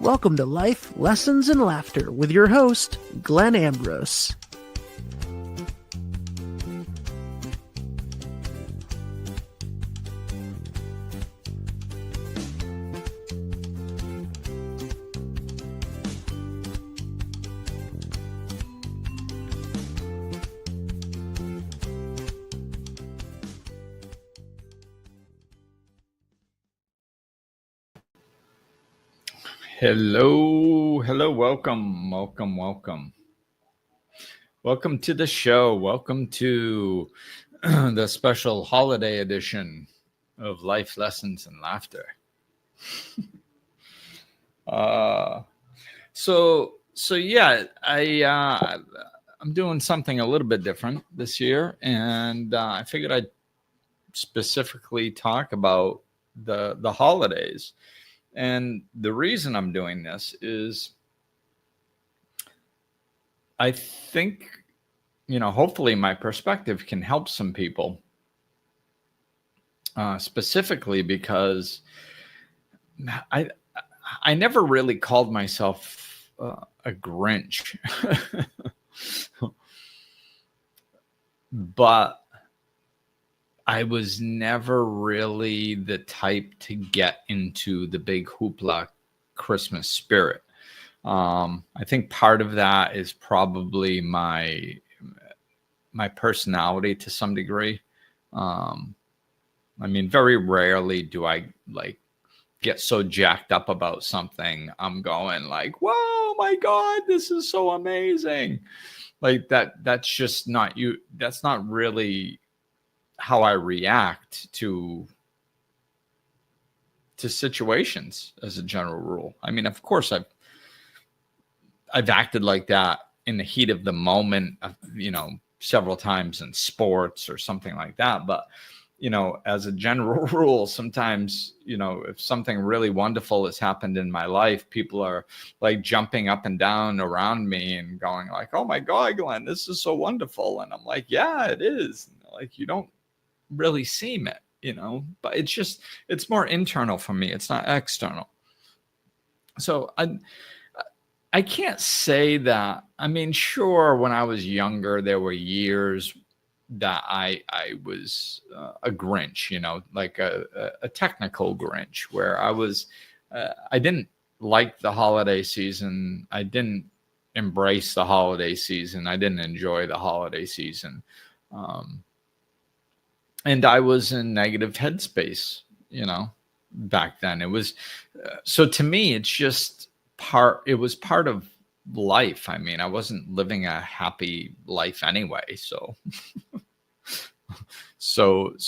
Welcome to Life, Lessons, and Laughter with your host, Glenn Ambrose. Hello, welcome. Welcome to the show. Welcome to the special holiday edition of Life Lessons and Laughter. So yeah, I'm doing something a little bit different this year, and I figured I'd specifically talk about the holidays. And the reason I'm doing this is I think, hopefully my perspective can help some people, specifically because I never really called myself a Grinch, but I was never really the type to get into the big hoopla Christmas spirit. I think part of that is probably my personality to some degree. Very rarely do I get so jacked up about something. I'm going like, whoa, my God, this is so amazing. Like that's just not you. That's not really how I react to situations as a general rule. I mean, of course I've acted like that in the heat of the moment, several times in sports or something like that. But, as a general rule, sometimes, if something really wonderful has happened in my life, people are like jumping up and down around me and going like, oh my God, Glenn, this is so wonderful. And I'm like, yeah, it is. Like, you don't really seem it, but it's more internal for me. It's not external. So I can't say that. I mean, sure, when I was younger, there were years that I was a Grinch, like a technical Grinch, where I didn't like the holiday season. I didn't embrace the holiday season. I didn't enjoy the holiday season. And I was in negative headspace, back then. It was, so to me, it was part of life. I mean, I wasn't living a happy life anyway. So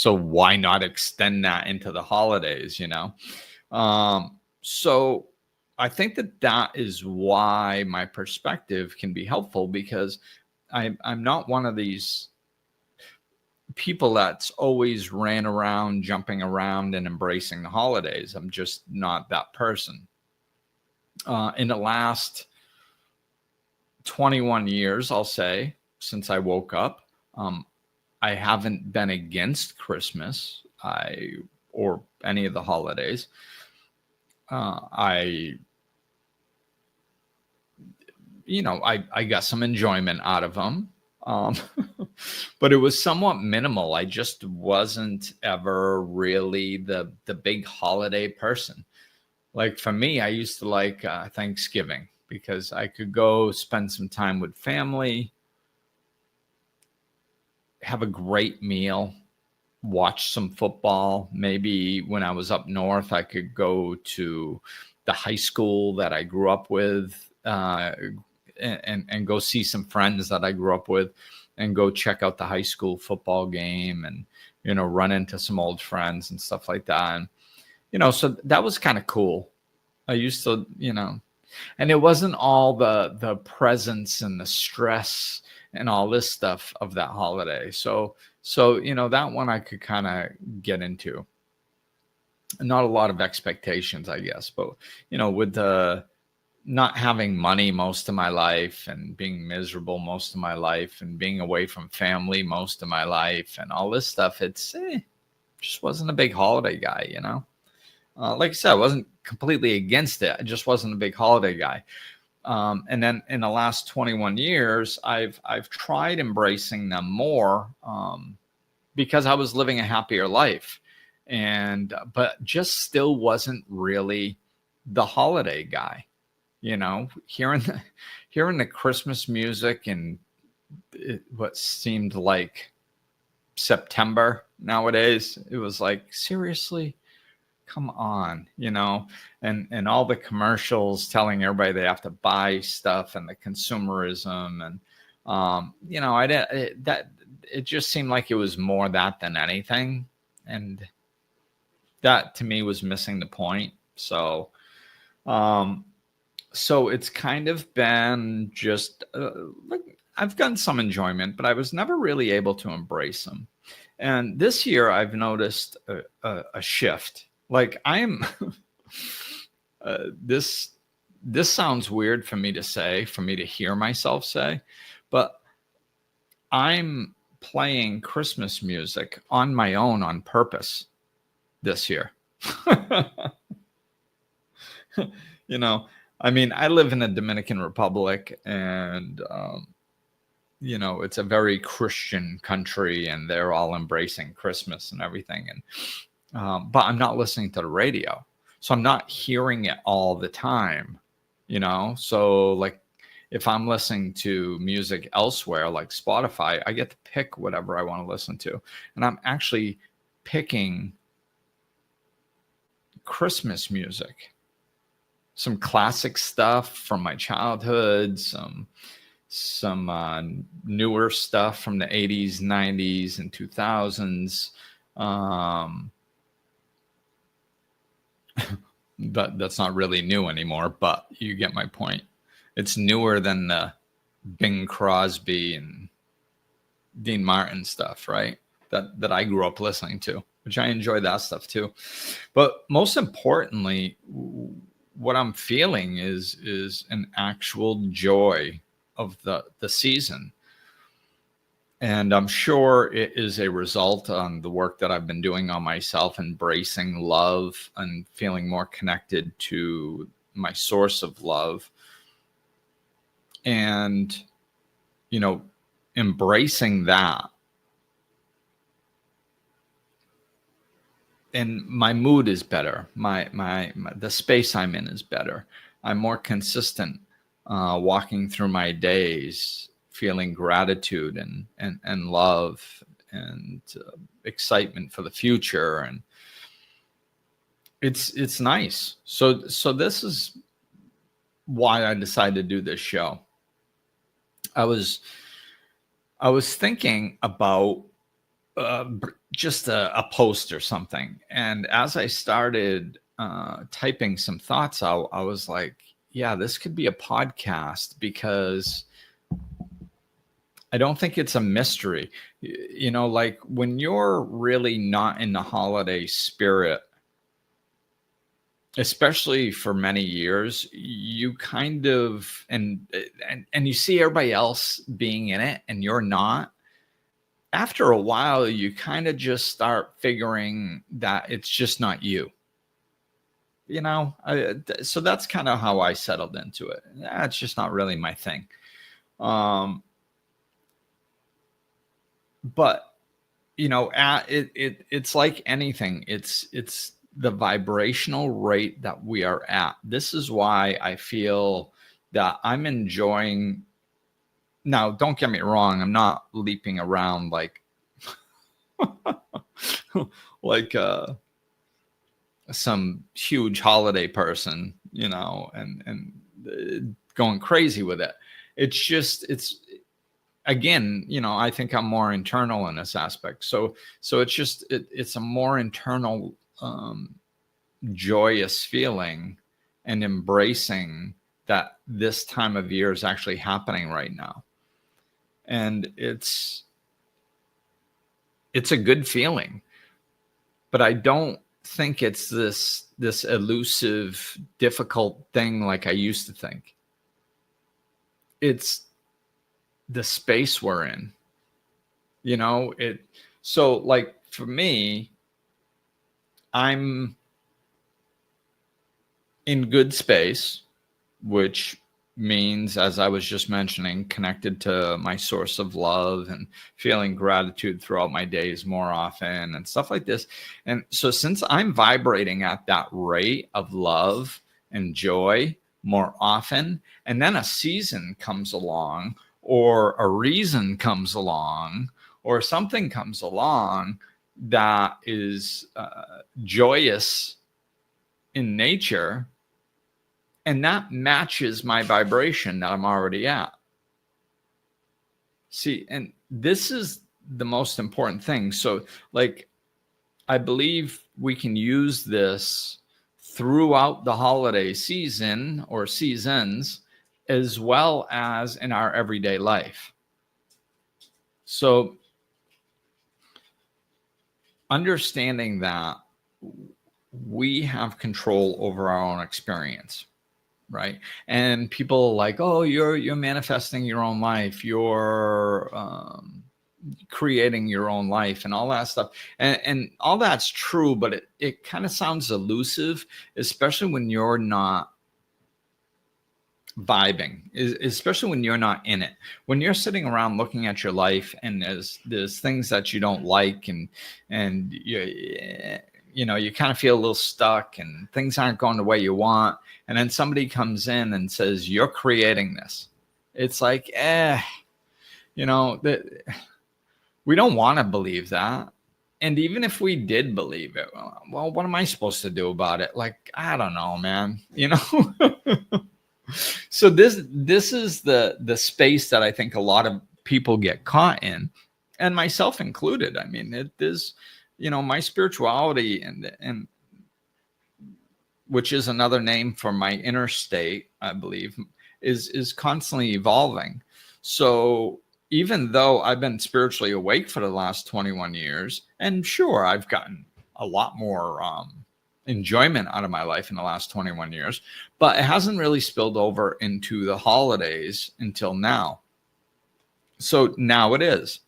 why not extend that into the holidays, So I think that is why my perspective can be helpful, because I'm not one of these people that's always ran around, jumping around and embracing the holidays. I'm just not that person. In the last 21 years, I'll say, since I woke up, I haven't been against Christmas or any of the holidays. I got some enjoyment out of them. But it was somewhat minimal. I just wasn't ever really the big holiday person. Like for me, I used to like Thanksgiving because I could go spend some time with family, have a great meal, watch some football. Maybe when I was up north, I could go to the high school that I grew up with, and go see some friends that I grew up with, and go check out the high school football game, and run into some old friends and stuff like that. And so that was kind of cool. I used to, and it wasn't all the presents and the stress and all this stuff of that holiday. So that one I could kind of get into. Not a lot of expectations, I guess, but with the not having money most of my life and being miserable most of my life and being away from family most of my life and all this stuff, it's just wasn't a big holiday guy, Like I said, I wasn't completely against it. I just wasn't a big holiday guy. And then in the last 21 years, I've tried embracing them more because I was living a happier life, but just still wasn't really the holiday guy. Hearing the Christmas music and what seemed like September nowadays, it was like, seriously, come on, and all the commercials telling everybody they have to buy stuff and the consumerism and I didn't that it just seemed like it was more that than anything, and that to me was missing the point. So it's kind of been just I've gotten some enjoyment, but I was never really able to embrace them. And this year I've noticed a shift. Like I'm this sounds weird for me to say, for me to hear myself say, but I'm playing Christmas music on my own on purpose this year. I mean, I live in the Dominican Republic, and it's a very Christian country, and they're all embracing Christmas and everything. And but I'm not listening to the radio, so I'm not hearing it all the time. So like if I'm listening to music elsewhere, like Spotify, I get to pick whatever I want to listen to, and I'm actually picking Christmas music, some classic stuff from my childhood, some newer stuff from the 80s, 90s, and 2000s. But that's not really new anymore, but you get my point. It's newer than the Bing Crosby and Dean Martin stuff, right? That I grew up listening to, which I enjoy that stuff too. But most importantly, what I'm feeling is an actual joy of the season. And I'm sure it is a result on the work that I've been doing on myself, embracing love and feeling more connected to my source of love. And, embracing that. And my mood is better. My the space I'm in is better. I'm more consistent walking through my days, feeling gratitude and love and excitement for the future, and it's nice. So this is why I decided to do this show. I was thinking about just a post or something, and as I started typing some thoughts out, I was like, yeah, this could be a podcast, because I don't think it's a mystery. Like when you're really not in the holiday spirit, especially for many years, you kind of, and you see everybody else being in it and you're not. After a while, you kind of just start figuring that it's just not you. So that's kind of how I settled into it. It's just not really my thing. But it's like anything. It's the vibrational rate that we are at. This is why I feel that I'm enjoying. Now, don't get me wrong. I'm not leaping around like some huge holiday person, and going crazy with it. It's again, I think I'm more internal in this aspect. So it's a more internal, joyous feeling, and embracing that this time of year is actually happening right now. And it's a good feeling, but I don't think it's this elusive, difficult thing like I used to think. It's the space we're in, so like for me, I'm in good space, which means, as I was just mentioning, connected to my source of love and feeling gratitude throughout my days more often and stuff like this. And so since I'm vibrating at that rate of love and joy more often, and then a season comes along or a reason comes along or something comes along that is joyous in nature, and that matches my vibration that I'm already at. See, and this is the most important thing. So, like, I believe we can use this throughout the holiday season or seasons, as well as in our everyday life. So, understanding that we have control over our own experience. Right. And people like, oh, you're manifesting your own life. You're creating your own life and all that stuff. And all that's true, but it kind of sounds elusive, especially when you're not vibing, especially when you're not in it. When you're sitting around looking at your life and there's things that you don't like and you kind of feel a little stuck and things aren't going the way you want. And then somebody comes in and says, you're creating this. It's like, we don't want to believe that. And even if we did believe it, well, what am I supposed to do about it? Like, I don't know, man, So this is the space that I think a lot of people get caught in, and myself included. I mean, it is, my spirituality and which is another name for my inner state, I believe, is constantly evolving. So even though I've been spiritually awake for the last 21 years, and sure, I've gotten a lot more enjoyment out of my life in the last 21 years, but it hasn't really spilled over into the holidays until now. So now it is.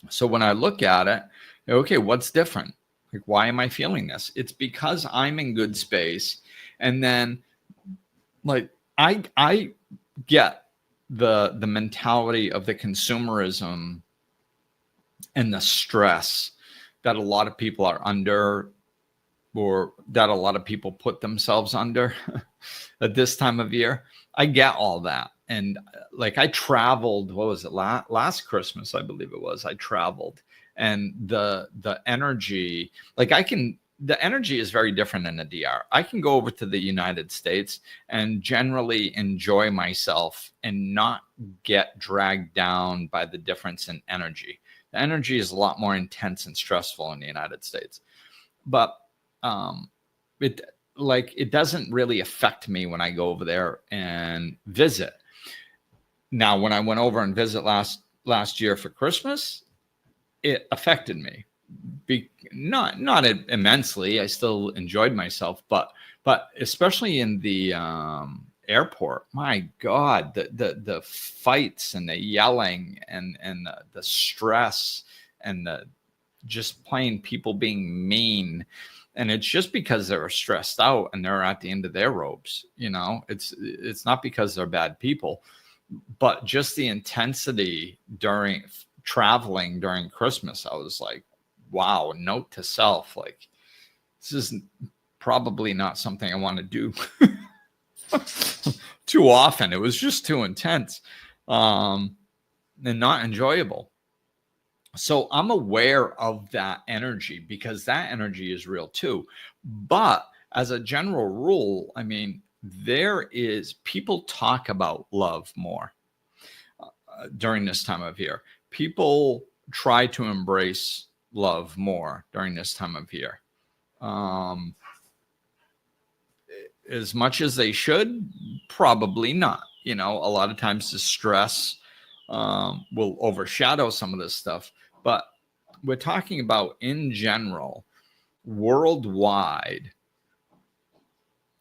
So when I look at it, okay, what's different? Like, why am I feeling this? It's because I'm in good space. And then like I get the mentality of the consumerism and the stress that a lot of people are under, or that a lot of people put themselves under at this time of year. I get all that. And like, I traveled, what was it, last Christmas, I believe it was, I traveled. And the energy, like the energy is very different in the DR. I can go over to the United States and generally enjoy myself and not get dragged down by the difference in energy. The energy is a lot more intense and stressful in the United States. But it doesn't really affect me when I go over there and visit. Now, when I went over and visit last year for Christmas, it affected me. Not immensely. I still enjoyed myself, but especially in the airport, my God, the fights and the yelling and the stress and the just plain people being mean. And it's just because they're stressed out and they're at the end of their ropes. It's not because they're bad people, but just the intensity during traveling during Christmas. I was like, wow, note to self, like, this is probably not something I want to do too often. It was just too intense and not enjoyable. So I'm aware of that energy because that energy is real too. But as a general rule, I mean, people talk about love more during this time of year. People try to embrace love more during this time of year. As much as they should, probably not. A lot of times the stress will overshadow some of this stuff. But we're talking about, in general, worldwide,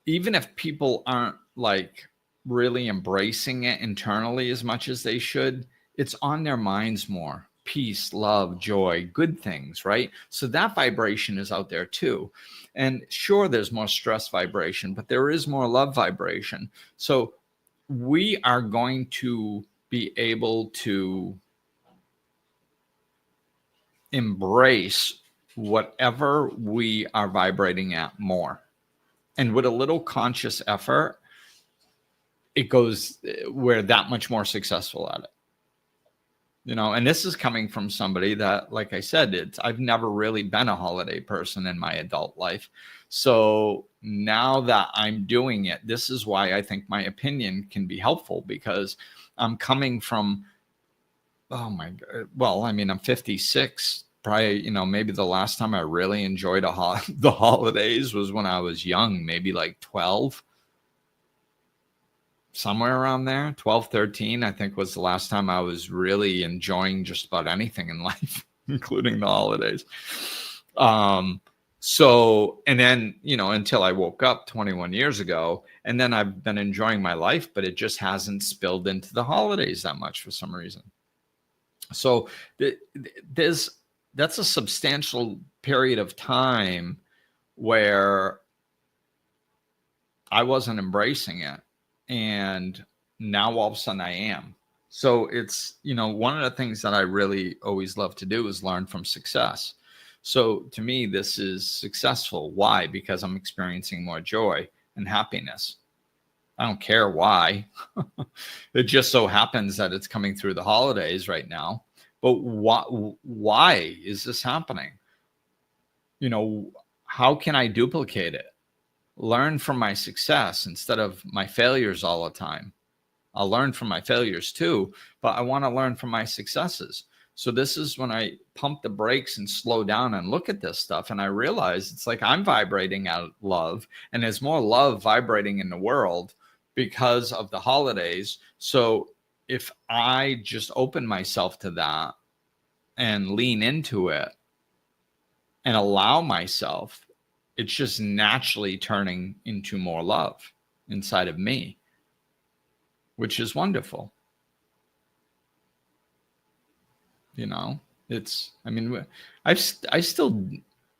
even if people aren't like really embracing it internally as much as they should, it's on their minds more. peace, love, joy, good things, right? So that vibration is out there too. And sure, there's more stress vibration, but there is more love vibration. So we are going to be able to embrace whatever we are vibrating at more. And with a little conscious effort, we're that much more successful at it. And this is coming from somebody that, like I said, I've never really been a holiday person in my adult life. So now that I'm doing it, this is why I think my opinion can be helpful, because I'm coming from, oh my God, well, I mean, I'm 56. Probably, maybe the last time I really enjoyed the holidays was when I was young, maybe like 12. Somewhere around there, 12, 13, I think was the last time I was really enjoying just about anything in life, including the holidays. So, and then, until I woke up 21 years ago, and then I've been enjoying my life, but it just hasn't spilled into the holidays that much for some reason. So that's a substantial period of time where I wasn't embracing it. And now all of a sudden I am. So it's, one of the things that I really always love to do is learn from success. So to me, this is successful. Why? Because I'm experiencing more joy and happiness. I don't care why. It just so happens that it's coming through the holidays right now. But why is this happening? How can I duplicate it? Learn from my success instead of my failures all the time. I'll learn from my failures too, but I want to learn from my successes. So this is when I pump the brakes and slow down and look at this stuff. And I realize it's like I'm vibrating out love, and there's more love vibrating in the world because of the holidays. So if I just open myself to that and lean into it and allow myself, it's just naturally turning into more love inside of me, which is wonderful.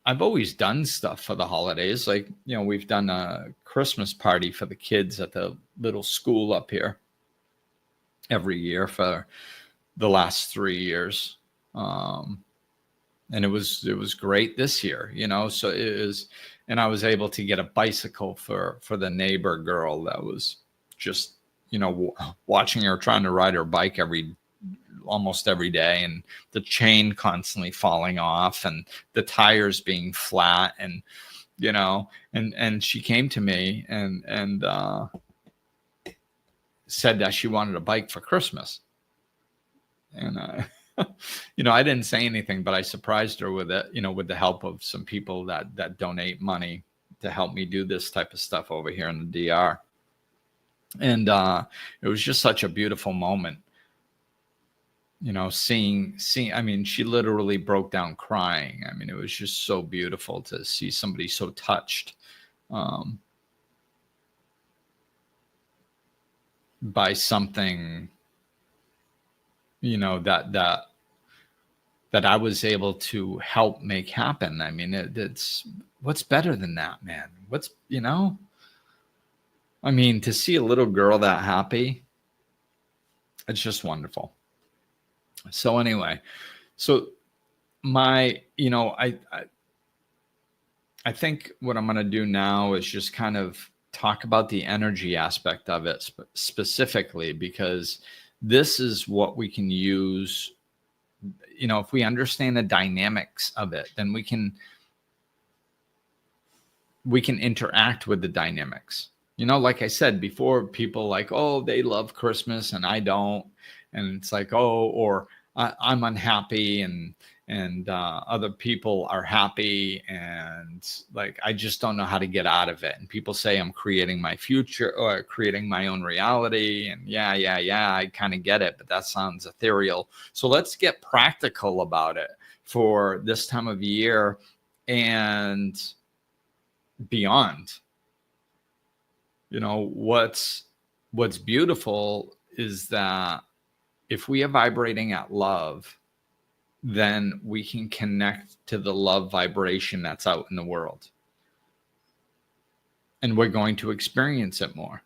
I've always done stuff for the holidays. Like, we've done a Christmas party for the kids at the little school up here every year for the last 3 years. And it was great this year, so it is. And I was able to get a bicycle for the neighbor girl that was just, watching her trying to ride her bike almost every day, and the chain constantly falling off and the tires being flat, and, and she came to me and said that she wanted a bike for Christmas. And, I didn't say anything, but I surprised her with it, with the help of some people that donate money to help me do this type of stuff over here in the DR. And it was just such a beautiful moment, seeing, I mean, she literally broke down crying. I mean, it was just so beautiful to see somebody so touched by something, that I was able to help make happen. I mean, it's what's better than that, man? I mean, to see a little girl that happy, it's just wonderful. So anyway, so I think what I'm going to do now is just kind of talk about the energy aspect of it specifically, because this is what we can use. If we understand the dynamics of it, then we can interact with the dynamics. Like I said before, people like, oh, they love Christmas and I don't. And it's like, oh, or I'm unhappy and other people are happy, and like I just don't know how to get out of it. And people say I'm creating my future or creating my own reality, and yeah, I kind of get it, but that sounds ethereal. So let's get practical about it for this time of year and beyond. What's beautiful is that if we are vibrating at love, then we can connect to the love vibration that's out in the world. And we're going to experience it more.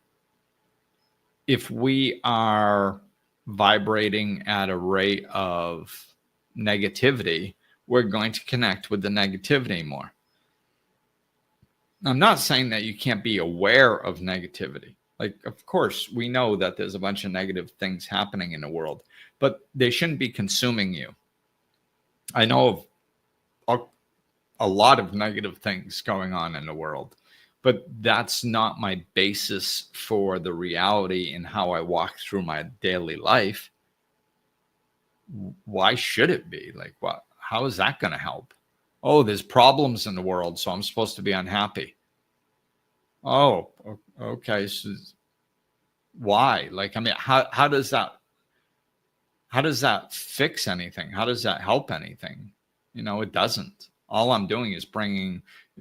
If we are vibrating at a rate of negativity, we're going to connect with the negativity more. I'm not saying that you can't be aware of negativity. Like, of course, we know that there's a bunch of negative things happening in the world, but they shouldn't be consuming you. I know of a lot of negative things going on in the world, but that's not my basis for the reality in how I walk through my daily life. Why should it be? Like, what? How is that going to help? Oh, there's problems in the world, so I'm supposed to be unhappy. Oh, okay. So why? Like, I mean, how does that fix anything? How does that help anything? It doesn't. All I'm doing is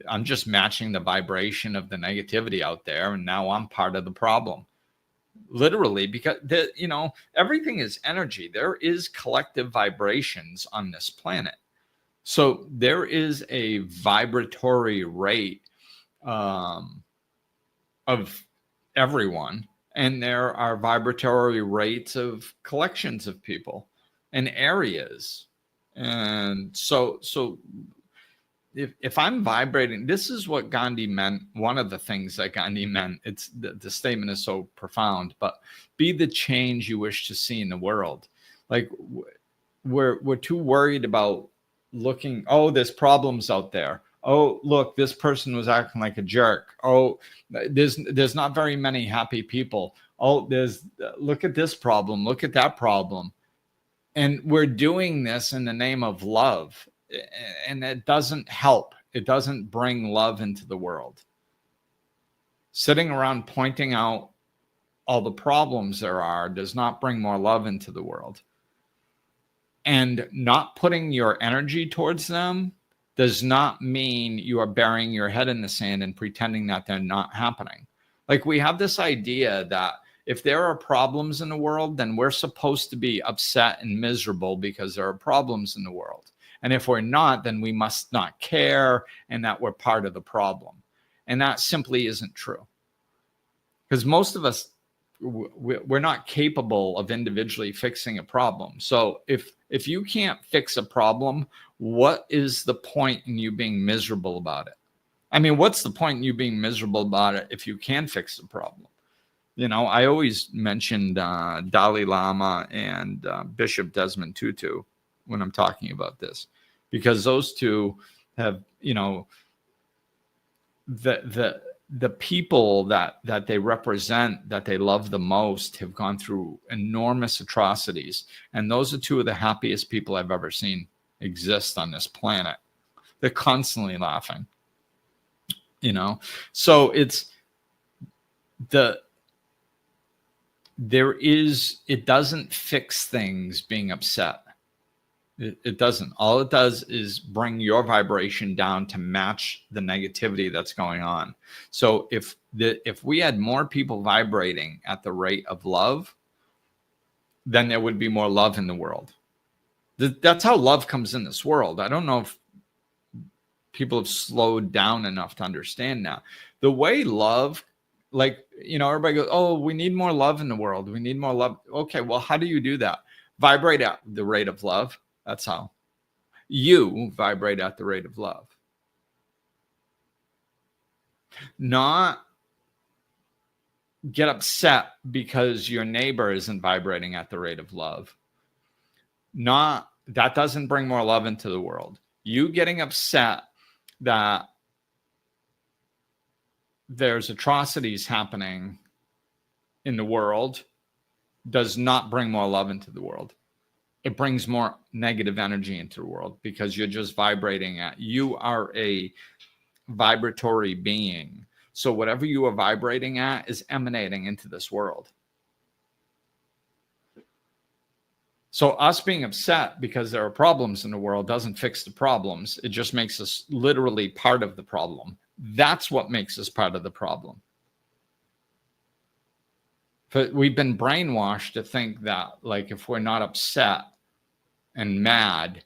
I'm just matching the vibration of the negativity out there, and now I'm part of the problem. Literally, because everything is energy. There is collective vibrations on this planet. So there is a vibratory rate of everyone, and there are vibratory rates of collections of people and areas. And so if I'm vibrating, this is what Gandhi meant. One of the things that Gandhi meant, it's the statement is so profound, but be the change you wish to see in the world. Like, we're too worried about looking, oh, there's problems out there. Oh, look, this person was acting like a jerk. Oh, there's not very many happy people. Oh, look at this problem. Look at that problem. And we're doing this in the name of love. And it doesn't help. It doesn't bring love into the world. Sitting around pointing out all the problems there are does not bring more love into the world. And not putting your energy towards them does not mean you are burying your head in the sand and pretending that they're not happening. Like, we have this idea that if there are problems in the world, then we're supposed to be upset and miserable because there are problems in the world. And if we're not, then we must not care and that we're part of the problem. And that simply isn't true. Because most of us, we're not capable of individually fixing a problem. So if you can't fix a problem, what is the point in you being miserable about it? I mean, what's the point in you being miserable about it if you can fix the problem? I always mentioned Dalai Lama and Bishop Desmond Tutu when I'm talking about this, because those two have, the people that they represent, that they love the most, have gone through enormous atrocities. And those are two of the happiest people I've ever seen exist on this planet. They're constantly laughing, So it doesn't fix things being upset. It doesn't. All it does is bring your vibration down to match the negativity that's going on. So if we had more people vibrating at the rate of love, then there would be more love in the world. That's how love comes in this world. I don't know if people have slowed down enough to understand that. The way love, like, everybody goes, oh, we need more love in the world. We need more love. Okay, well, how do you do that? Vibrate at the rate of love. That's how you vibrate at the rate of love. Not get upset because your neighbor isn't vibrating at the rate of love. That doesn't bring more love into the world. You getting upset that there's atrocities happening in the world does not bring more love into the world. It brings more negative energy into the world, because you're just vibrating you are a vibratory being. So whatever you are vibrating at is emanating into this world. So us being upset because there are problems in the world doesn't fix the problems. It just makes us literally part of the problem. That's what makes us part of the problem. But we've been brainwashed to think that, like, if we're not upset and mad,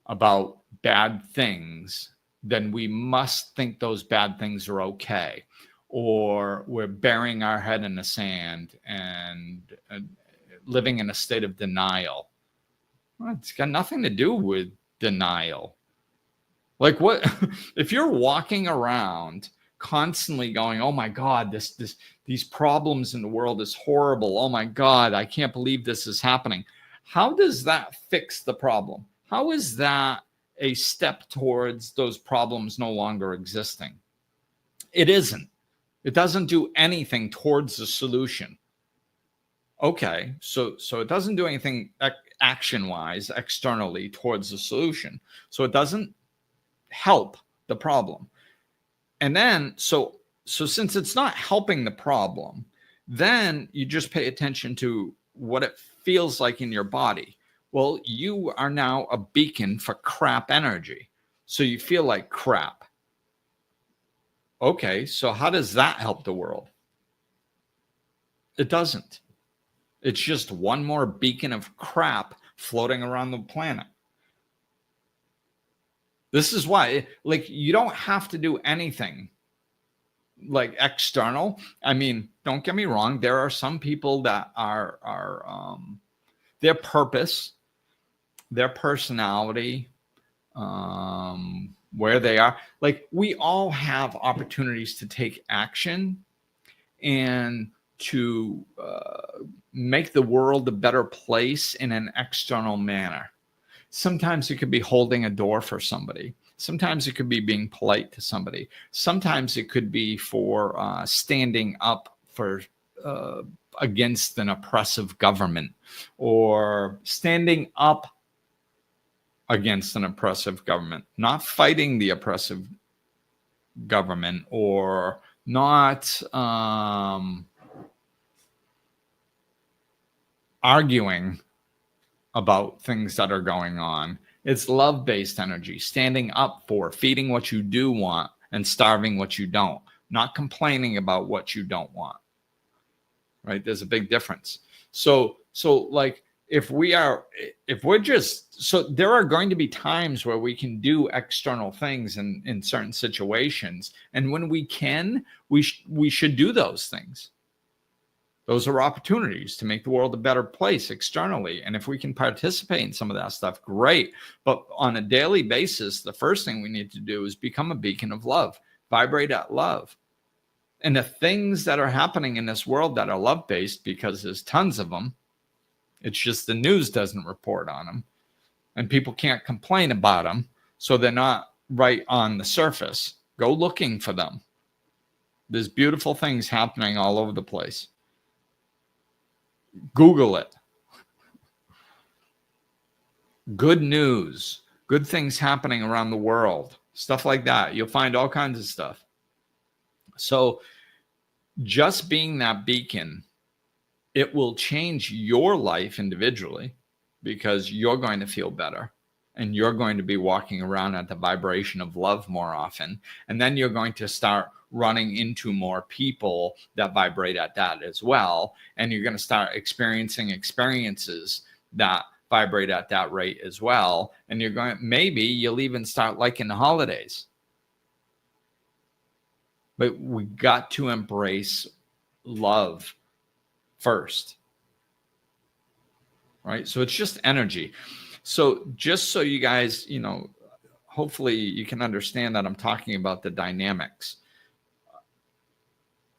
about bad things, then we must think those bad things are okay, or we're burying our head in the sand and living in a state of denial. Well, it's got nothing to do with denial. Like, what if you're walking around constantly going, oh my God, these problems in the world is horrible. Oh my God, I can't believe this is happening. How does that fix the problem? How is that a step towards those problems no longer existing? It isn't. It doesn't do anything towards the solution. Okay, so it doesn't do anything action-wise externally towards the solution. So it doesn't help the problem. And then so since it's not helping the problem, then you just pay attention to what it feels like in your body. Well, you are now a beacon for crap energy. So you feel like crap. Okay, so how does that help the world? It doesn't. It's just one more beacon of crap floating around the planet. This is why, like, you don't have to do anything like external. I mean, don't get me wrong. There are some people that are their purpose, their personality, where they are. Like, we all have opportunities to take action and to make the world a better place in an external manner. Sometimes it could be holding a door for somebody. Sometimes it could be being polite to somebody. Sometimes it could be for standing up for against an oppressive government, or standing up against an oppressive government, not fighting the oppressive government, or not arguing about things that are going on. It's love-based energy, standing up for, feeding what you do want and starving what you don't, not complaining about what you don't want. Right? There's a big difference. So like, if we're just, so there are going to be times where we can do external things in certain situations. And when we can, we should do those things. Those are opportunities to make the world a better place externally. And if we can participate in some of that stuff, great. But on a daily basis, the first thing we need to do is become a beacon of love, vibrate at love. And the things that are happening in this world that are love-based, because there's tons of them, it's just the news doesn't report on them. And people can't complain about them, so they're not right on the surface. Go looking for them. There's beautiful things happening all over the place. Google it. Good news, good things happening around the world, stuff like that. You'll find all kinds of stuff. So just being that beacon, it will change your life individually, because you're going to feel better and you're going to be walking around at the vibration of love more often. And then you're going to start running into more people that vibrate at that as well. And you're going to start experiencing experiences that vibrate at that rate as well. And maybe you'll even start liking the holidays. But we got to embrace love first. Right? So it's just energy. So just so you guys, hopefully you can understand that I'm talking about the dynamics.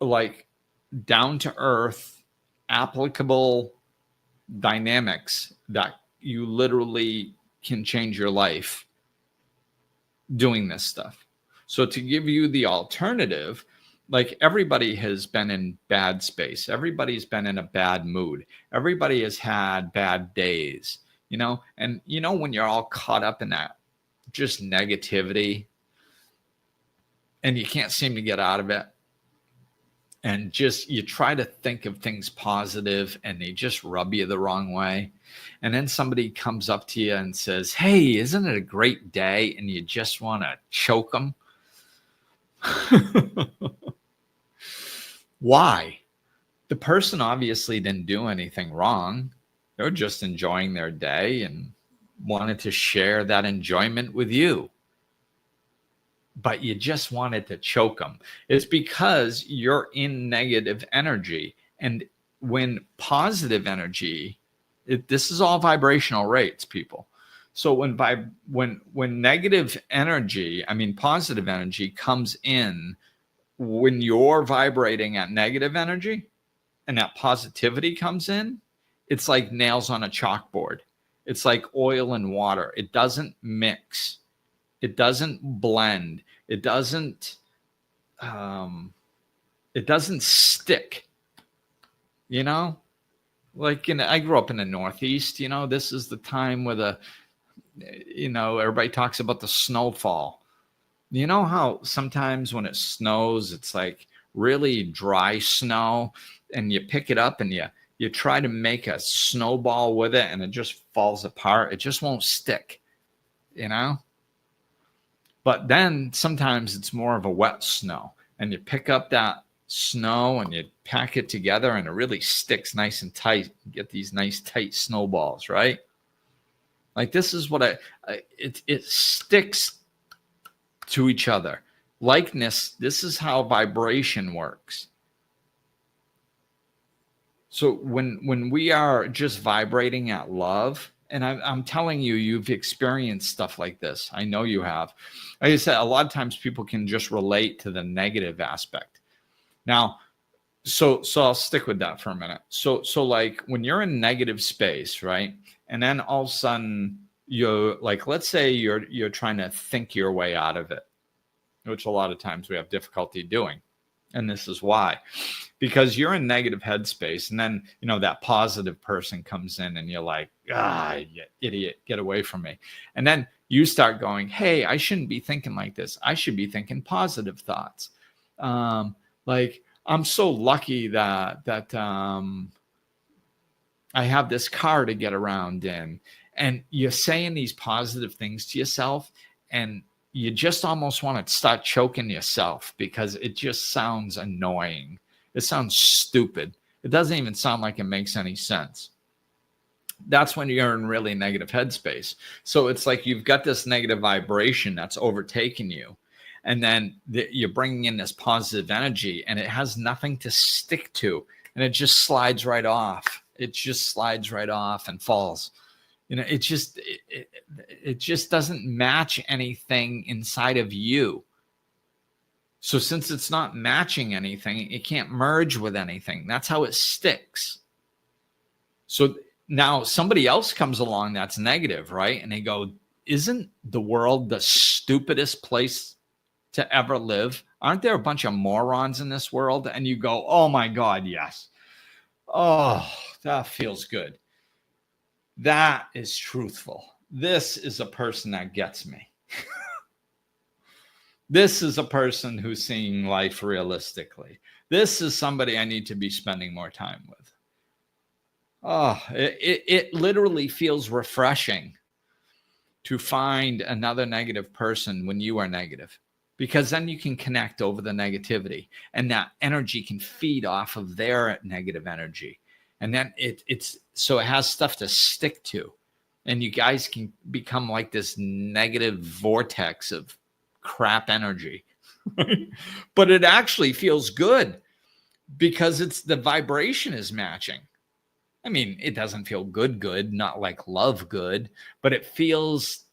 Like, down to earth, applicable dynamics that you literally can change your life doing this stuff. So to give you the alternative, like, everybody has been in bad space. Everybody's been in a bad mood. Everybody has had bad days, and when you're all caught up in that just negativity and you can't seem to get out of it, and just you try to think of things positive and they just rub you the wrong way. And then somebody comes up to you and says, hey, isn't it a great day? And you just want to choke them. Why? The person obviously didn't do anything wrong. They're just enjoying their day and wanted to share that enjoyment with you, but you just wanted to choke them. It's because you're in negative energy. And when positive energy, this is all vibrational rates, people. So when negative energy, I mean positive energy comes in, when you're vibrating at negative energy and that positivity comes in, it's like nails on a chalkboard. It's like oil and water. It doesn't mix. It doesn't blend. It doesn't stick. You know, like I grew up in the Northeast. You know, this is the time where everybody talks about the snowfall. You know how sometimes when it snows, it's like really dry snow, and you pick it up and you try to make a snowball with it, and it just falls apart. It just won't stick, you know? But then sometimes it's more of a wet snow, and you pick up that snow and you pack it together, and it really sticks nice and tight. You get these nice tight snowballs, right? Like this is what it sticks to each other. Likeness, this is how vibration works. So when we are just vibrating at love, and I'm telling you, you've experienced stuff like this. I know you have. Like I said, a lot of times people can just relate to the negative aspect. Now, so I'll stick with that for a minute. So like when you're in negative space, right? And then all of a sudden you're like, let's say you're trying to think your way out of it, which a lot of times we have difficulty doing. And this is why, because you're in negative headspace, and then, that positive person comes in and you're like, you idiot, get away from me. And then you start going, hey, I shouldn't be thinking like this. I should be thinking positive thoughts. Like, I'm so lucky that I have this car to get around in. And you're saying these positive things to yourself, and you just almost want to start choking yourself because it just sounds annoying. It sounds stupid. It doesn't even sound like it makes any sense. That's when you're in really negative headspace. So it's like you've got this negative vibration that's overtaking you. And then you're bringing in this positive energy, and it has nothing to stick to. And it just slides right off. It just slides right off and falls. It just doesn't match anything inside of you. So since it's not matching anything, it can't merge with anything. That's how it sticks. So now somebody else comes along that's negative, right? And they go, isn't the world the stupidest place to ever live? Aren't there a bunch of morons in this world? And you go, oh my God, yes. Oh, that feels good. That is truthful. This is a person that gets me. This is a person who's seeing life realistically. This is somebody I need to be spending more time with. Oh, it literally feels refreshing to find another negative person when you are negative, because then you can connect over the negativity, and that energy can feed off of their negative energy. And then it has stuff to stick to, and you guys can become like this negative vortex of crap energy. But it actually feels good because the vibration is matching. I mean, it doesn't feel good, not like love good, but it feels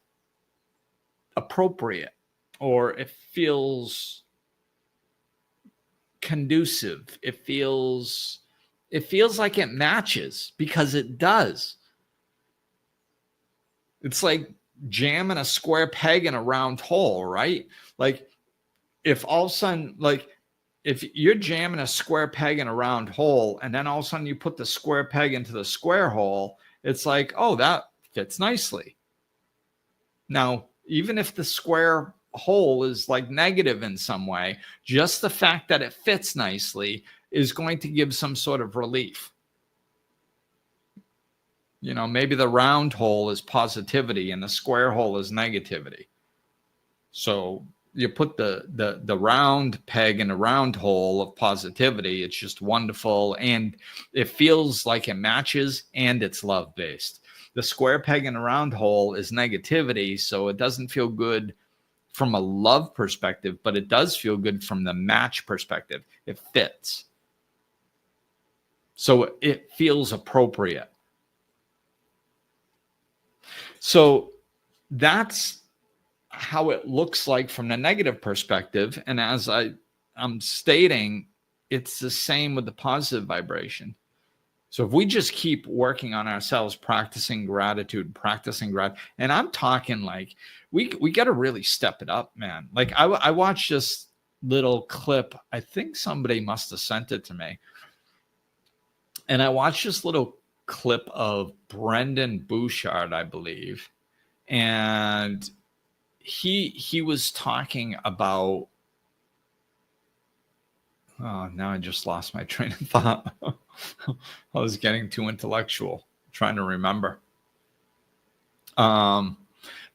appropriate, or it feels conducive. It feels like it matches, because it does. It's like jamming a square peg in a round hole, right? Like if all of a sudden, like if you're jamming a square peg in a round hole, and then all of a sudden you put the square peg into the square hole, it's like, oh, that fits nicely. Now, even if the square hole is like negative in some way, just the fact that it fits nicely is going to give some sort of relief. Maybe the round hole is positivity and the square hole is negativity. So you put the round peg in a round hole of positivity. It's just wonderful, and it feels like it matches, and it's love-based. The square peg in a round hole is negativity, so it doesn't feel good from a love perspective, but it does feel good from the match perspective. It fits. So it feels appropriate. So that's how it looks like from the negative perspective. And as I'm stating, it's the same with the positive vibration. So if we just keep working on ourselves, practicing gratitude, and I'm talking like we got to really step it up, man. Like I watched this little clip. I think somebody must have sent it to me. And I watched this little clip of Brendan Bouchard, I believe. And he was talking about, oh, now I just lost my train of thought. I was getting too intellectual, trying to remember. But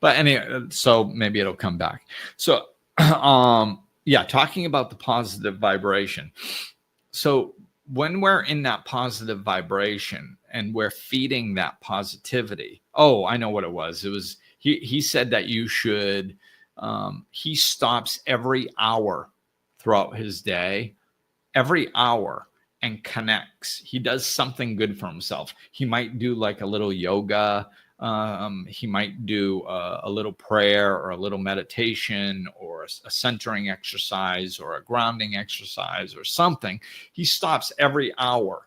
anyway, so maybe it'll come back. So, yeah, talking about the positive vibration. So when we're in that positive vibration and we're feeding that positivity, oh, I know what it was. It was, he said that you should, he stops every hour throughout his day, every hour, and connects. He does something good for himself. He might do like a little yoga. He might do a little prayer or a little meditation or a centering exercise or a grounding exercise or something. He stops every hour.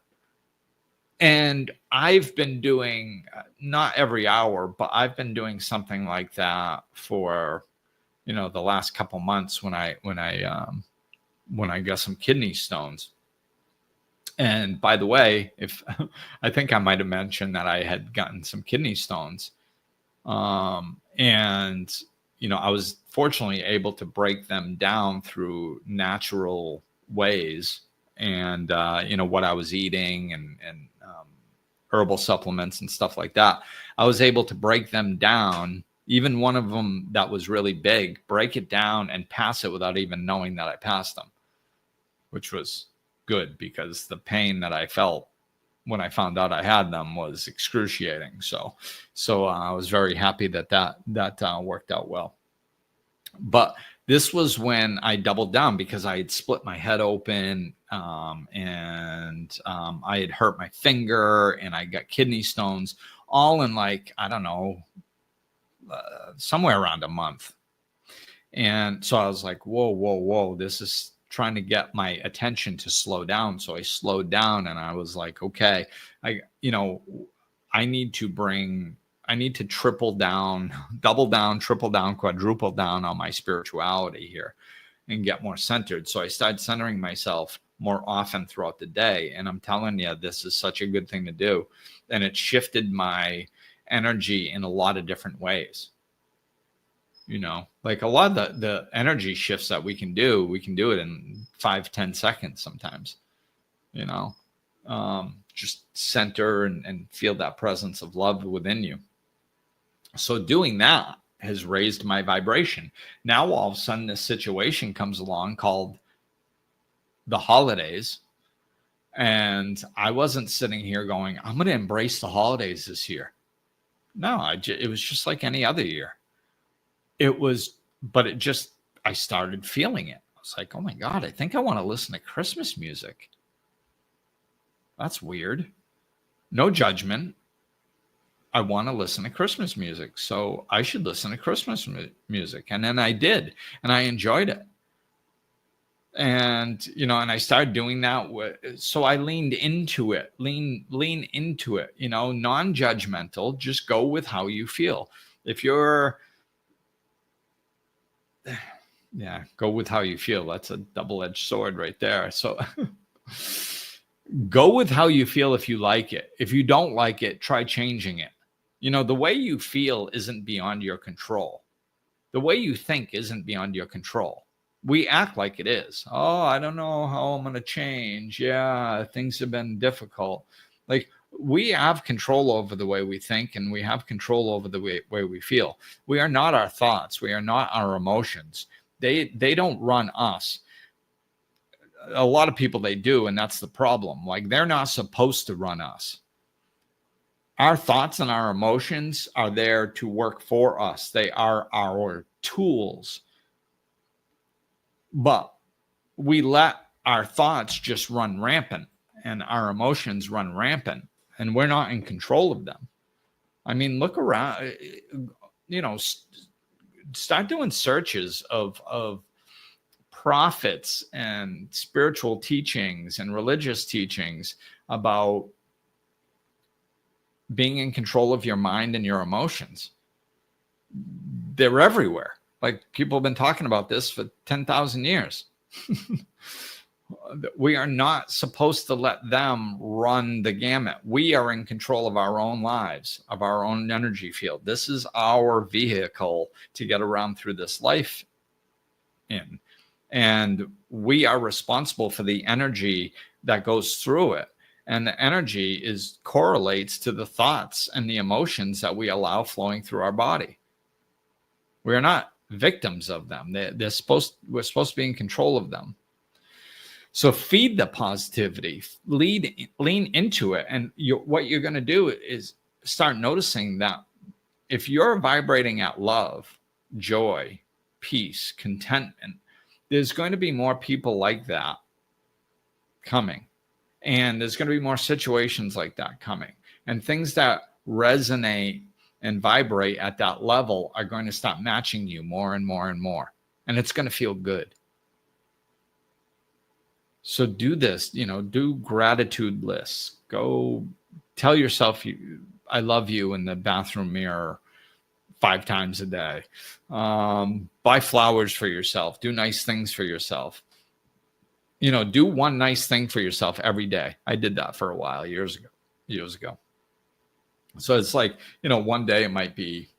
And I've been doing, not every hour, but I've been doing something like that for, the last couple months when I got some kidney stones. And by the way, if I think I might have mentioned that I had gotten some kidney stones, and I was fortunately able to break them down through natural ways, and what I was eating and herbal supplements and stuff like that. I was able to break them down. Even one of them that was really big, break it down and pass it without even knowing that I passed them, which was good because the pain that I felt when I found out I had them was excruciating. So I was very happy that worked out well. But this was when I doubled down because I had split my head open, and I had hurt my finger, and I got kidney stones all in like, I don't know, somewhere around a month. And so I was like, whoa, this is trying to get my attention to slow down. So I slowed down and I was like, okay, I need to triple down, double down, triple down, quadruple down on my spirituality here and get more centered. So I started centering myself more often throughout the day. And I'm telling you, this is such a good thing to do. And it shifted my energy in a lot of different ways. Like a lot of the energy shifts that we can do it in 5-10 seconds sometimes, just center and feel that presence of love within you. So doing that has raised my vibration. Now, all of a sudden, this situation comes along called the holidays. And I wasn't sitting here going, I'm going to embrace the holidays this year. No, it was just like any other year. I started feeling it. I was like, oh my God, I think I want to listen to Christmas music. That's weird. No judgment. I want to listen to Christmas music. So I should listen to Christmas music. And then I did, and I enjoyed it. And, and I started doing that. So I leaned into it, lean into it, non-judgmental, just go with how you feel. If you're, go with how you feel. That's a double-edged sword right there. So go with how you feel if you like it. If you don't like it, try changing it. The way you feel isn't beyond your control. The way you think isn't beyond your control. We act like it is. Oh, I don't know how I'm going to change. Yeah, things have been difficult. Like, we have control over the way we think, and we have control over the way we feel. We are not our thoughts. We are not our emotions. They don't run us. A lot of people, they do, and that's the problem. Like, they're not supposed to run us. Our thoughts and our emotions are there to work for us. They are our tools. But we let our thoughts just run rampant and our emotions run rampant, and we're not in control of them. I mean, look around, start doing searches of prophets and spiritual teachings and religious teachings about being in control of your mind and your emotions. They're everywhere. Like, people have been talking about this for 10,000 years. We are not supposed to let them run the gamut. We are in control of our own lives, of our own energy field. This is our vehicle to get around through this life in. And we are responsible for the energy that goes through it. And the energy correlates to the thoughts and the emotions that we allow flowing through our body. We are not victims of them. We're supposed to be in control of them. So feed the positivity, lean into it. And what you're going to do is start noticing that if you're vibrating at love, joy, peace, contentment, there's going to be more people like that coming. And there's going to be more situations like that coming. And things that resonate and vibrate at that level are going to start matching you more and more and more. And it's going to feel good. So do this, do gratitude lists. Go tell yourself I love you in the bathroom mirror 5 times a day. Buy flowers for yourself. Do nice things for yourself. Do one nice thing for yourself every day. I did that for a while, years ago. So it's like, one day it might be,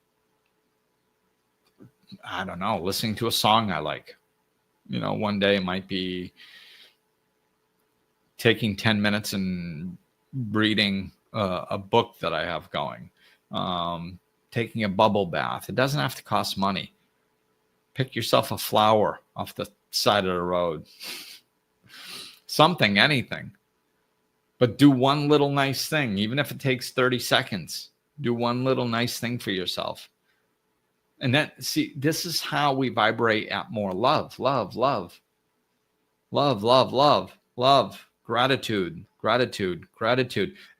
I don't know, listening to a song I like. One day it might be taking 10 minutes and reading a book that I have going, taking a bubble bath. It doesn't have to cost money. Pick yourself a flower off the side of the road. Something, anything. But do one little nice thing, even if it takes 30 seconds. Do one little nice thing for yourself. And this is how we vibrate at more love, love, love, love, love, love, love. Gratitude.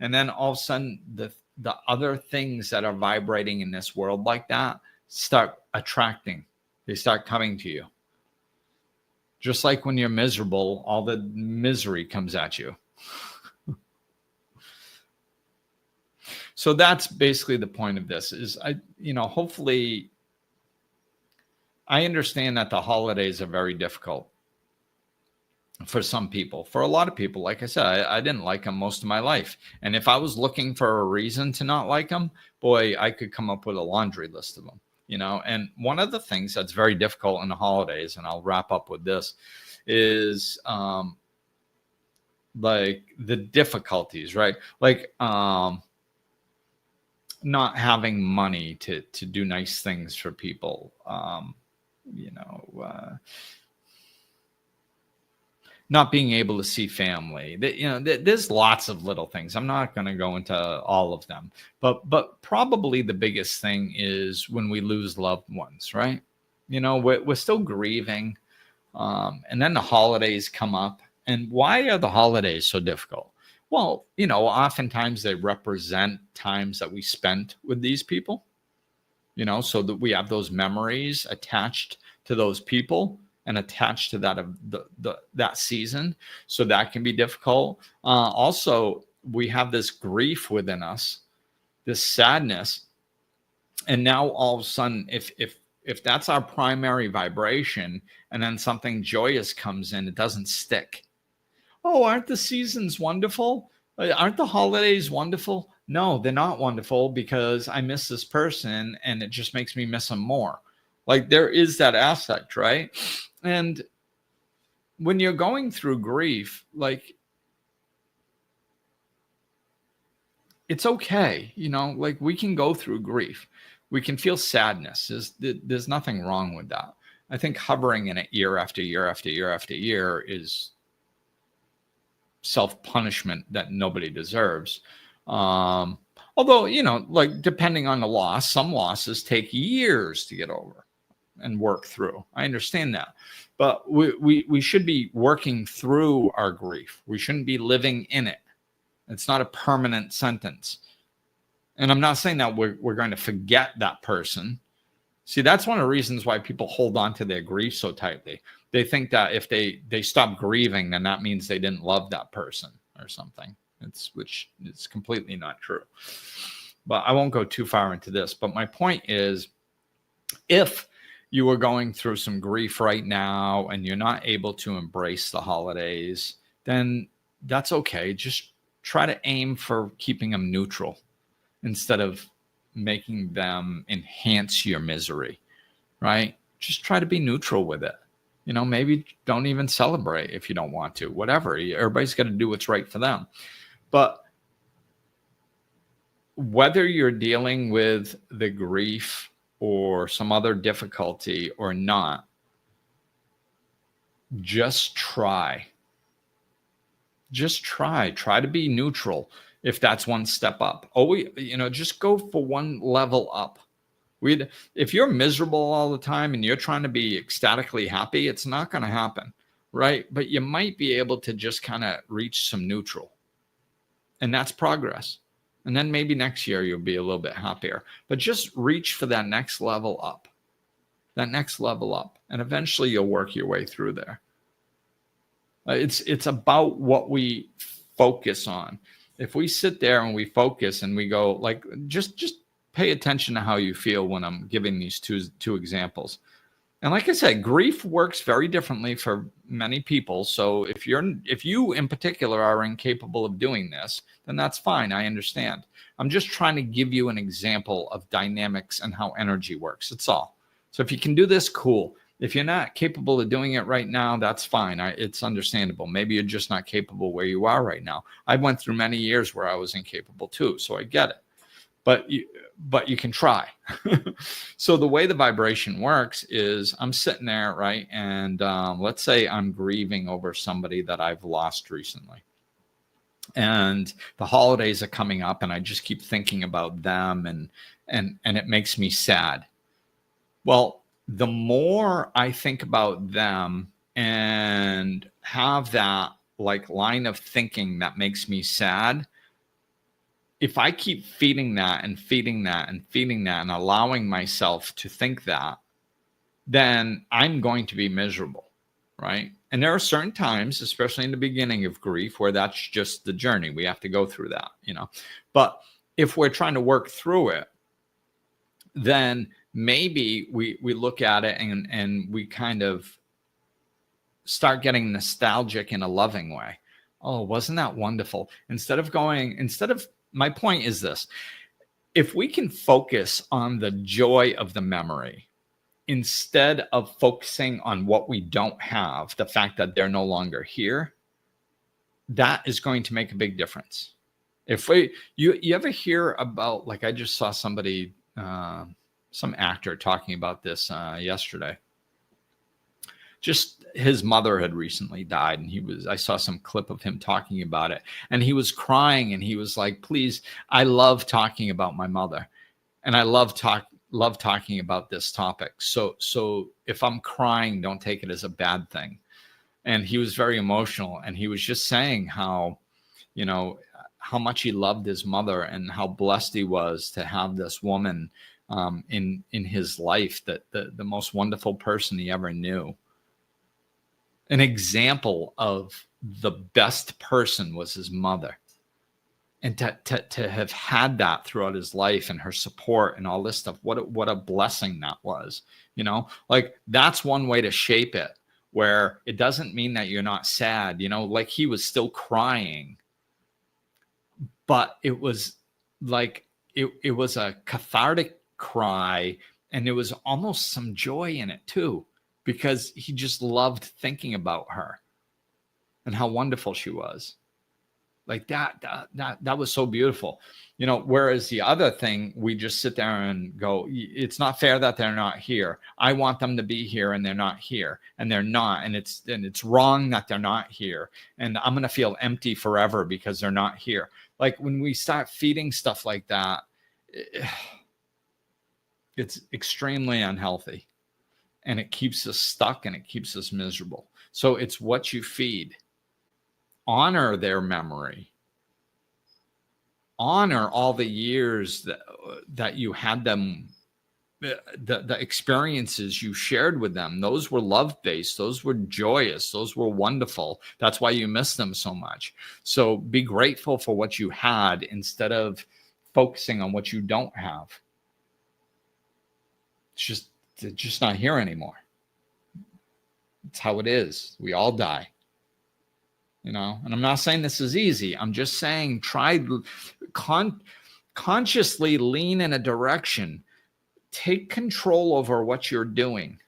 And then all of a sudden, the other things that are vibrating in this world like that start attracting. They start coming to you. Just like when you're miserable, all the misery comes at you. So that's basically the point of this is, hopefully I understand that the holidays are very difficult. For some people, for a lot of people, like I said, I didn't like them most of my life. And if I was looking for a reason to not like them, boy, I could come up with a laundry list of them, And one of the things that's very difficult in the holidays, and I'll wrap up with this, is like the difficulties, right? Like not having money to do nice things for people, not being able to see family. There's lots of little things. I'm not going to go into all of them, but probably the biggest thing is when we lose loved ones, right? We're still grieving, and then the holidays come up. And why are the holidays so difficult? Well, oftentimes they represent times that we spent with these people, so that we have those memories attached to those people and attached to that season. So that can be difficult. Also, we have this grief within us, this sadness. And now all of a sudden, if that's our primary vibration and then something joyous comes in, it doesn't stick. Oh, aren't the seasons wonderful? Aren't the holidays wonderful? No, they're not wonderful because I miss this person and it just makes me miss them more. Like, there is that aspect, right? And when you're going through grief, like, it's okay. Like, we can go through grief. We can feel sadness. There's nothing wrong with that. I think hovering in it year after year after year after year is self-punishment that nobody deserves. Although, like depending on the loss, some losses take years to get over and work through. I understand that. But we should be working through our grief. We shouldn't be living in it. It's not a permanent sentence. And I'm not saying that we're going to forget that person. See, that's one of the reasons why people hold on to their grief so tightly. They think that if they stop grieving, then that means they didn't love that person or something. Which is completely not true. But I won't go too far into this. But my point is, if you are going through some grief right now and you're not able to embrace the holidays, then that's okay. Just try to aim for keeping them neutral instead of making them enhance your misery, right? Just try to be neutral with it. Maybe don't even celebrate if you don't want to, whatever. Everybody's got to do what's right for them. But whether you're dealing with the grief or some other difficulty or not, just try. Just try to be neutral. If that's one step up, just go for one level up. If you're miserable all the time and you're trying to be ecstatically happy, it's not going to happen, right? But you might be able to just kind of reach some neutral, and that's progress. And then maybe next year you'll be a little bit happier, but just reach for that next level up, and eventually you'll work your way through there. It's about what we focus on. If we sit there and we focus and we go like, just pay attention to how you feel when I'm giving these two examples. And like I said, grief works very differently for many people. So if you in particular are incapable of doing this, then that's fine. I understand. I'm just trying to give you an example of dynamics and how energy works. That's all. So if you can do this, cool. If you're not capable of doing it right now, that's fine. It's understandable. Maybe you're just not capable where you are right now. I went through many years where I was incapable too, so I get it. But you can try. So the way the vibration works is I'm sitting there, right? And let's say I'm grieving over somebody that I've lost recently. And the holidays are coming up and I just keep thinking about them and it makes me sad. Well, the more I think about them and have that like line of thinking that makes me sad, if I keep feeding that and feeding that and feeding that and allowing myself to think that, then I'm going to be miserable, right? And there are certain times, especially in the beginning of grief, where that's just the journey. We have to go through that, But if we're trying to work through it, then maybe we look at it and we kind of start getting nostalgic in a loving way. Oh, wasn't that wonderful? My point is this: if we can focus on the joy of the memory instead of focusing on what we don't have, the fact that they're no longer here, that is going to make a big difference. If you ever hear about, like I just saw somebody, some actor talking about this yesterday. Just his mother had recently died, and I saw some clip of him talking about it, and he was crying, and he was like, please, I love talking about my mother, and I love talking about this topic. So if I'm crying, don't take it as a bad thing. And he was very emotional, and he was just saying how much he loved his mother and how blessed he was to have this woman in his life, that the most wonderful person he ever knew. An example of the best person was his mother. And to have had that throughout his life and her support and all this stuff, what a blessing that was. Like that's one way to shape it, where it doesn't mean that you're not sad, like he was still crying, but it was like, it was a cathartic cry, and there was almost some joy in it too, because he just loved thinking about her and how wonderful she was. Like that was so beautiful. Whereas the other thing, we just sit there and go, it's not fair that they're not here. I want them to be here and they're not here, and they're not. And it's wrong that they're not here. And I'm going to feel empty forever because they're not here. Like when we start feeding stuff like that, it's extremely unhealthy, and it keeps us stuck and it keeps us miserable. So it's what you feed. Honor their memory. Honor all the years that you had them, the experiences you shared with them. Those were love-based. Those were joyous. Those were wonderful. That's why you miss them so much. So be grateful for what you had instead of focusing on what you don't have. It's just not here anymore. It's how it is. We all die. And I'm not saying this is easy. I'm just saying try consciously lean in a direction. Take control over what you're doing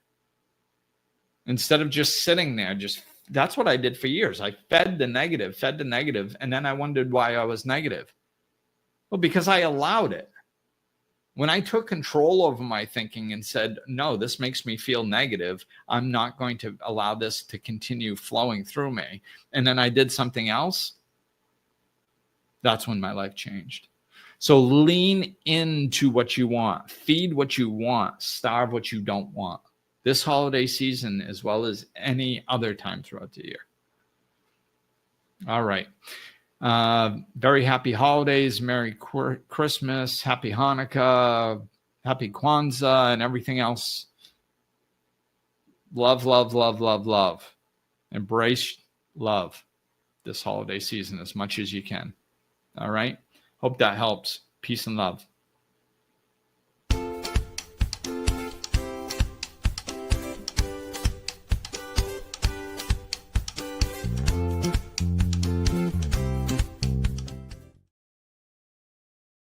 instead of just sitting there. That's what I did for years. I fed the negative, and then I wondered why I was negative. Well, because I allowed it. When I took control over my thinking and said, no, this makes me feel negative, I'm not going to allow this to continue flowing through me, and then I did something else, that's when my life changed. So lean into what you want, feed what you want, starve what you don't want. This holiday season, as well as any other time throughout the year. All right. Very happy holidays, Merry Christmas, Happy Hanukkah, Happy Kwanzaa, and everything else. Love, love, love, love, love. Embrace love this holiday season as much as you can. All right. Hope that helps. Peace and love.